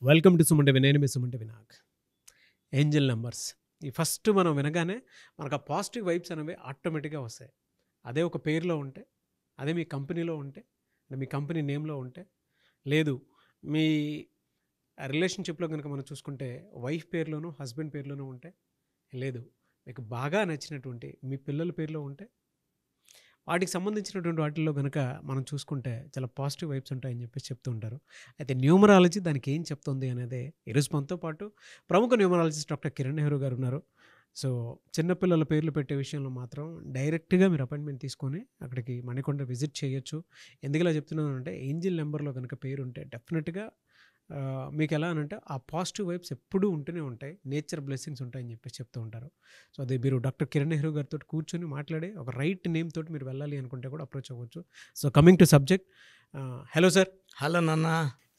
Welcome to సుమంటే నేను మీ సుమంటే Vinayak. Angel numbers ఈ first మనం వినగానే మనకు ఆ పాజిటివ్ వైబ్స్ అనేవి ఆటోమేటిక్గా వస్తాయి. అదే ఒక పేరులో ఉంటే, అదే మీ కంపెనీలో ఉంటే, అంటే మీ కంపెనీ నేమ్లో ఉంటే, లేదు మీ రిలేషన్షిప్లో కనుక మనం చూసుకుంటే వైఫ్ పేరులోనూ హస్బెండ్ పేరులోనూ ఉంటే, లేదు మీకు బాగా నచ్చినటువంటి మీ పిల్లల పేరులో ఉంటే, వాటికి సంబంధించినటువంటి వాటిల్లో కనుక మనం చూసుకుంటే చాలా పాజిటివ్ వైబ్స్ ఉంటాయని చెప్పేసి చెప్తూ ఉంటారు. అయితే న్యూమరాలజీ దానికి ఏం చెప్తుంది అనేది ఈరోజు మనతో పాటు ప్రముఖ న్యూమరాలజిస్ట్ డాక్టర్ కిరణ్ నెహ్రూ గారు ఉన్నారు. సో చిన్నపిల్లల పేర్లు పెట్టే విషయంలో మాత్రం డైరెక్ట్గా మీరు అపాయింట్మెంట్ తీసుకొని అక్కడికి మణికొండ విజిట్ చేయొచ్చు. ఎందుకు ఇలా చెప్తున్నానంటే ఏంజిల్ నెంబర్లో కనుక పేరు ఉంటే డెఫినెట్గా మీకు ఎలా అనంటే ఆ పాజిటివ్ వైబ్స్ ఎప్పుడూ ఉంటూనే ఉంటాయి, నేచర్ బ్లెస్సింగ్స్ ఉంటాయని చెప్పేసి చెప్తూ ఉంటారు. సో అది మీరు డాక్టర్ కిరణ్ నెహ్రూ గారితో కూర్చొని మాట్లాడి ఒక రైట్ నేమ్ తోటి మీరు వెళ్ళాలి అనుకుంటే కూడా అప్రోచ్ అవ్వచ్చు. So coming to subject, hello sir. Hello నాన్న.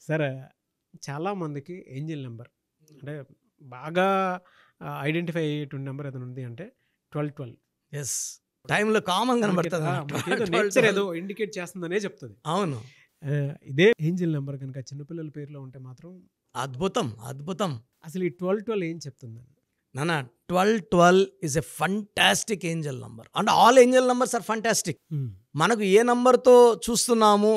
సార్ చాలామందికి ఏంజిల్ నెంబర్ అంటే బాగా ఐడెంటిఫై అయ్యేటువంటి నెంబర్ ఏదైనా ఉంది అంటే 1212. ఎస్, టైంలో కామన్ కనబడుతుంది. నేచర్ ఏదో ఇండికేట్ చేస్తుందనే చెప్తుంది. అవును, ఇదే ఏంజిల్ నెంబర్ కనుక చిన్నపిల్లల పేరులో ఉంటే మాత్రం అద్భుతం అద్భుతం. అసలు ఈ 1212 ఏం చెప్తుందండి నాన్న? 1212 is a fantastic angel number. And all angel numbers are fantastic. మనకు ఏ నంబర్తో చూస్తున్నాము,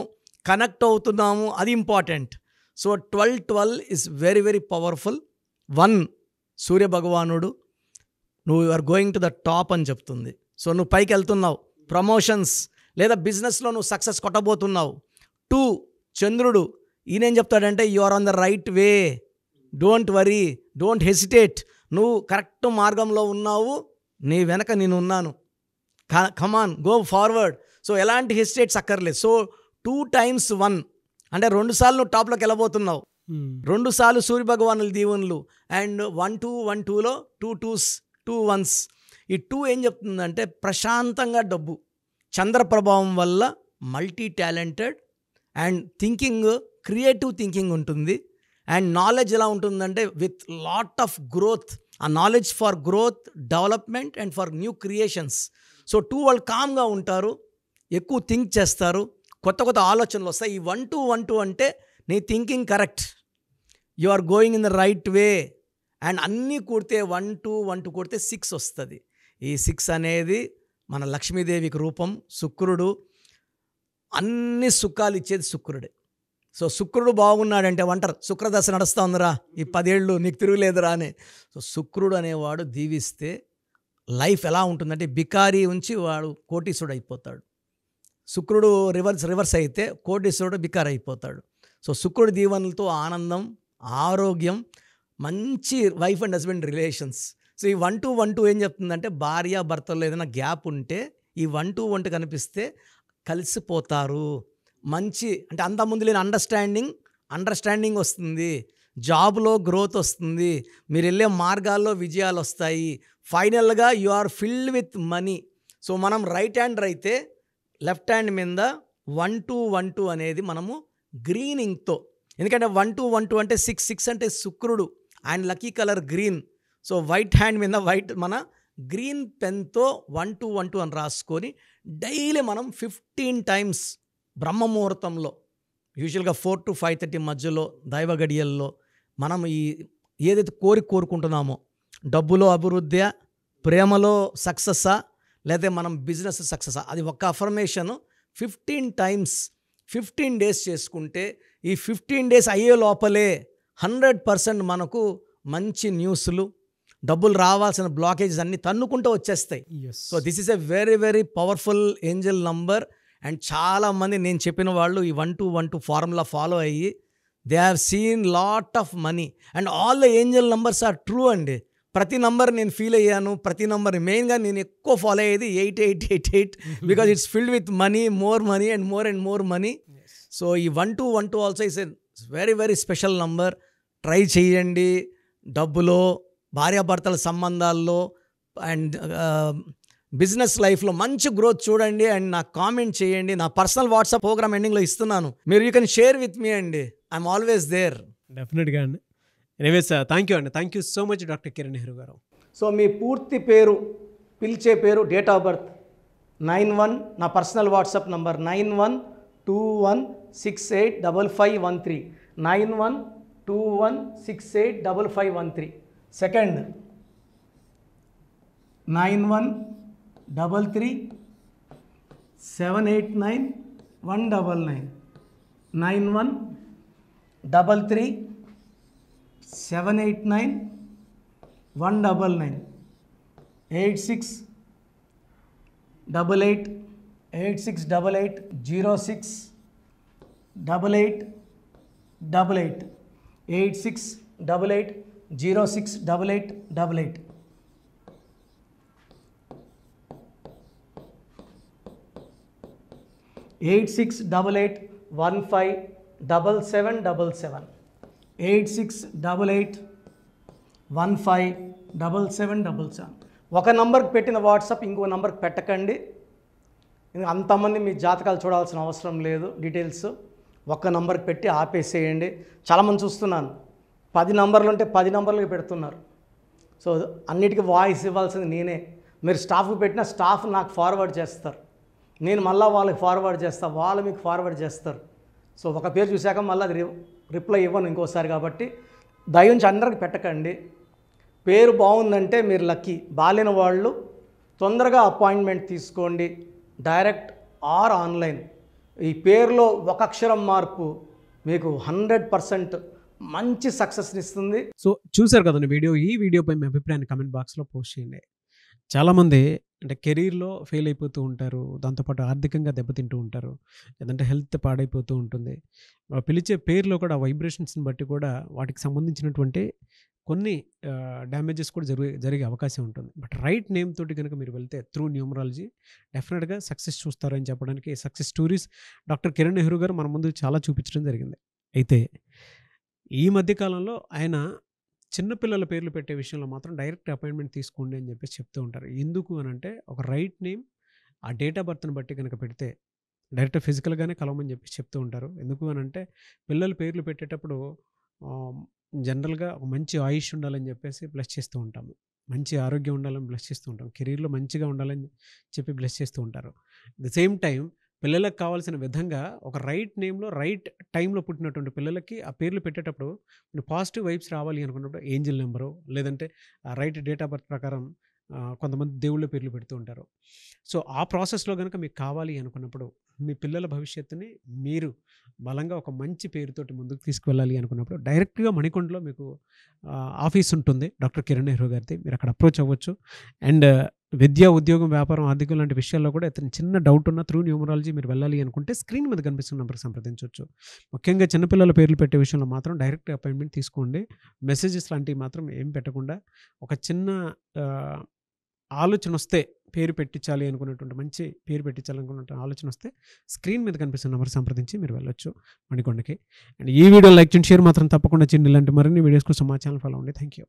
కనెక్ట్ అవుతున్నాము, అది important. So 1212 is very very powerful. 1 Surya భగవానుడు, నువ్వు are going to the top అని చెప్తుంది. సో నువ్వు పైకి వెళ్తున్నావు, ప్రమోషన్స్ లేదా బిజినెస్లో నువ్వు సక్సెస్ కొట్టబోతున్నావు. 2 చంద్రుడు, ఈయనేం చెప్తాడంటే you are on the right way, don't worry, don't hesitate, నువ్వు కరెక్ట్ మార్గంలో ఉన్నావు, నీ వెనక నేను ఉన్నాను, కమాన్ గో ఫార్వర్డ్. సో ఎలాంటి హెసిటేట్స్ అక్కర్లేదు. సో 2 times 1 అంటే 2 సార్లు నువ్వు టాప్లోకి వెళ్ళబోతున్నావు, 2 సార్లు సూర్య భగవానుల దీవెనలు. అండ్ 1-2-1-2లో 2 2s 2 1s. ఈ 2 ఏం చెప్తుందంటే ప్రశాంతంగా డబ్బు, చంద్ర ప్రభావం వల్ల multi talented and thinking, creative thinking ఉంటుంది. అండ్ నాలెడ్జ్ ఎలా ఉంటుందంటే విత్ లాట్ ఆఫ్ గ్రోత్, ఆ knowledge for growth, development and for new creations. So 2 వాళ్ళు కామ్గా ఉంటారు, ఎక్కువ థింక్ చేస్తారు, కొత్త కొత్త ఆలోచనలు వస్తాయి. ఈ 1-2-1-2 అంటే నీ thinking correct, you are going in the right way. And అన్నీ కూడితే 1-2-1-2 కూడితే 6 వస్తుంది. ఈ 6 అనేది మన లక్ష్మీదేవికి రూపం. శుక్రుడు, అన్ని సుఖాలు ఇచ్చేది శుక్రుడే. సో శుక్రుడు బాగున్నాడంటే అంటారు శుక్రదశ నడుస్తూ ఉందిరా, ఈ 10 ఏళ్ళు నీకు తిరుగులేదురా అని. సో శుక్రుడు అనేవాడు దీవిస్తే లైఫ్ ఎలా ఉంటుందంటే బికారీ ఉంచి వాడు కోటీశ్వరుడు అయిపోతాడు. శుక్రుడు రివర్స్ అయితే కోటీశ్వరుడు బికారి అయిపోతాడు. సో శుక్రుడి దీవెనలతో ఆనందం, ఆరోగ్యం, మంచి wife and husband relations. So ఈ 1-2-1-2 ఏం చెప్తుందంటే భార్య భర్తల్లో ఏదైనా గ్యాప్ ఉంటే ఈ 1-2-1 కనిపిస్తే కలిసిపోతారు. మంచి అంటే అంతకుముందు లేని అండర్స్టాండింగ్ వస్తుంది, జాబ్లో గ్రోత్ వస్తుంది, మీరు వెళ్ళే మార్గాల్లో విజయాలు వస్తాయి. ఫైనల్గా you are filled with money. So మనం రైట్ హ్యాండ్ అయితే లెఫ్ట్ హ్యాండ్ మీద 1-2-1-2 అనేది మనము గ్రీనింగ్తో, ఎందుకంటే 1-2-1-2 అంటే 6 అంటే శుక్రుడు and lucky colour green. So white hand మీద మన గ్రీన్ పెన్తో 1-2-1-2 అని రాసుకొని డైలీ మనం 15 times బ్రహ్మముహూర్తంలో, యూజువల్గా 4 to 5:30 మధ్యలో దైవ గడియల్లో మనం ఈ ఏదైతే కోరుకుంటున్నామో, డబ్బులో అభివృద్ధి, ప్రేమలో సక్సెస్సా, లేదా మనం బిజినెస్ సక్సెస్సా, అది ఒక అఫర్మేషన్ 15 times 15 days చేసుకుంటే ఈ 15 days అయ్యే లోపలే 100% మనకు మంచి న్యూస్లు, డబ్బులు రావాల్సిన బ్లాకేజెస్ అన్నీ తన్నుకుంటూ వచ్చేస్తాయి. So this is a very very powerful angel number. And చాలామంది నేను చెప్పిన వాళ్ళు ఈ 1-2-1-2 ఫార్ములా ఫాలో అయ్యి they have seen lot of money. And all the angel numbers are true అండి. ప్రతి నంబర్ నేను ఫీల్ అయ్యాను, ప్రతి నంబర్ మెయిన్గా నేను ఎక్కువ ఫాలో అయ్యేది 8888 because it's field with money, more money and more money. So ఈ 1-2-1-2 also is a very very special number. Try చేయండి. డబ్బులో, భార్యాభర్తల సంబంధాల్లో అండ్ బిజినెస్ లైఫ్లో మంచి గ్రోత్ చూడండి. అండ్ నాకు కామెంట్ చేయండి. నా పర్సనల్ వాట్సాప్ ప్రోగ్రామ్ ఎండింగ్లో ఇస్తున్నాను, మీరు you can share with me అండి. I'm always there. డెఫినెట్గా అండి. ఎనీవేస్ థ్యాంక్ యూ అండి. Thank you so much doctor Kiran Nehru గారు. సో మీ పూర్తి పేరు, పిలిచే పేరు, డేట్ ఆఫ్ బర్త్ 91, నా పర్సనల్ వాట్సాప్ నంబర్ 9121685513 91 91685513. సెకండ్ 9133789199. 9133789199. 8688068888. 8688068888. 8688157777. 8688157777. ఒక నంబర్కి పెట్టిన వాట్సాప్ ఇంకో నంబర్కి పెట్టకండి. అంతమంది మీ జాతకాలు చూడాల్సిన అవసరం లేదు. డీటెయిల్స్ ఒక్క నంబర్కి పెట్టి ఆపేసేయండి. చాలామంది చూస్తున్నాను 10 నంబర్లు ఉంటే 10 నంబర్లకి పెడుతున్నారు. సో అన్నిటికీ వాయిస్ ఇవ్వాల్సింది నేనే. మీరు స్టాఫ్కి పెట్టిన స్టాఫ్ నాకు ఫార్వర్డ్ చేస్తారు, నేను మళ్ళీ వాళ్ళకి ఫార్వర్డ్ చేస్తాను, వాళ్ళు మీకు ఫార్వర్డ్ చేస్తారు. సో ఒక పేరు చూశాక మళ్ళీ అది రిప్లై ఇవ్వను ఇంకోసారి. కాబట్టి దయించి అందరికి పెట్టకండి. పేరు బాగుందంటే మీరు లక్కీ. బాలేని వాళ్ళు తొందరగా అపాయింట్మెంట్ తీసుకోండి, డైరెక్ట్ ఆర్ ఆన్లైన్. ఈ పేరులో ఒక అక్షరం మార్పు మీకు 100% మంచి సక్సెస్ని ఇస్తుంది. సో చూశారు కదండి వీడియో. ఈ వీడియోపై మీ అభిప్రాయాన్ని కమెంట్ బాక్స్లో పోస్ట్ చేయండి. చాలామంది అంటే కెరీర్లో ఫెయిల్ అయిపోతూ ఉంటారు, దాంతోపాటు ఆర్థికంగా దెబ్బతింటూ ఉంటారు, లేదంటే హెల్త్ పాడైపోతూ ఉంటుంది. పిలిచే పేరులో కూడా వైబ్రేషన్స్ని బట్టి కూడా వాటికి సంబంధించినటువంటి కొన్ని డ్యామేజెస్ కూడా జరిగే అవకాశం ఉంటుంది. బట్ రైట్ నేమ్ తోటి కనుక మీరు వెళ్తే త్రూ న్యూమరాలజీ డెఫినెట్గా సక్సెస్ చూస్తారని చెప్పడానికి success stories doctor Kiran Nehru గారు మన ముందు చాలా చూపించడం జరిగింది. అయితే ఈ మధ్యకాలంలో ఆయన చిన్నపిల్లల పేర్లు పెట్టే విషయంలో మాత్రం డైరెక్ట్ అపాయింట్మెంట్ తీసుకోండి అని చెప్పేసి చెప్తూ ఉంటారు. ఎందుకు అని అంటే ఒక రైట్ నేమ్ ఆ డేట్ ఆఫ్ బర్త్ని బట్టి కనుక పెడితే డైరెక్ట్ ఫిజికల్గానే కలవమని చెప్పేసి చెప్తూ ఉంటారు. ఎందుకు అని అంటే పిల్లల పేర్లు పెట్టేటప్పుడు జనరల్గా ఒక మంచి ఆయుష్ ఉండాలని చెప్పేసి బ్లెస్ చేస్తూ ఉంటాము, మంచి ఆరోగ్యం ఉండాలని బ్లెస్ చేస్తూ ఉంటాం, కెరీర్లో మంచిగా ఉండాలని చెప్పి బ్లెస్ చేస్తూ ఉంటారు. ద సేమ్ టైం పిల్లలకు కావాల్సిన విధంగా ఒక రైట్ నేమ్లో రైట్ టైంలో పుట్టినటువంటి పిల్లలకి ఆ పేర్లు పెట్టేటప్పుడు పాజిటివ్ వైబ్స్ రావాలి అనుకున్నప్పుడు ఏంజిల్ నెంబరు లేదంటే రైట్ డేట్ ఆఫ్ బర్త్ ప్రకారం కొంతమంది దేవుళ్ళ పేర్లు పెడుతూ ఉంటారు. సో ఆ ప్రాసెస్లో కనుక మీకు కావాలి అనుకున్నప్పుడు మీ పిల్లల భవిష్యత్తుని మీరు బలంగా ఒక మంచి పేరుతోటి ముందుకు తీసుకువెళ్ళాలి అనుకున్నప్పుడు డైరెక్ట్గా మణికొండలో మీకు ఆఫీస్ ఉంటుంది డాక్టర్ కిరణ్ నెహ్రూ గారిది. మీరు అక్కడ అప్రోచ్ అవ్వచ్చు. అండ్ విద్య, ఉద్యోగం, వ్యాపారం, ఆర్థికం లాంటి విషయాల్లో కూడా ఇతను చిన్న డౌట్ ఉన్న త్రూ న్యూమరాలజీ మీరు వెళ్ళాలి అనుకుంటే స్క్రీన్ మీద కనిపిస్తున్న నెంబర్కి సంప్రదించవచ్చు. ముఖ్యంగా చిన్నపిల్లల పేర్లు పెట్టే విషయంలో మాత్రం డైరెక్ట్ అపాయింట్మెంట్ తీసుకోండి. మెసేజెస్ లాంటివి మాత్రం ఏం పెట్టకుండా ఒక చిన్న ఆలోచన వస్తే పేరు పెట్టించాలి అనుకున్నటువంటి మంచి పేరు పెట్టించాలనుకున్న ఆలోచన వస్తే స్క్రీన్ మీద కనిపిస్తున్న నెంబర్ సంప్రదించి మీరు వెళ్ళొచ్చు మణికొండకి. అండ్ ఈ వీడియో లైక్ చేయండి, షేర్ మాత్రం తప్పకుండా చేయండి. ఇలాంటి మరిన్ని వీడియోస్ కోసం మా ఛానల్ ఫాలో అవ్వండి. Thank you.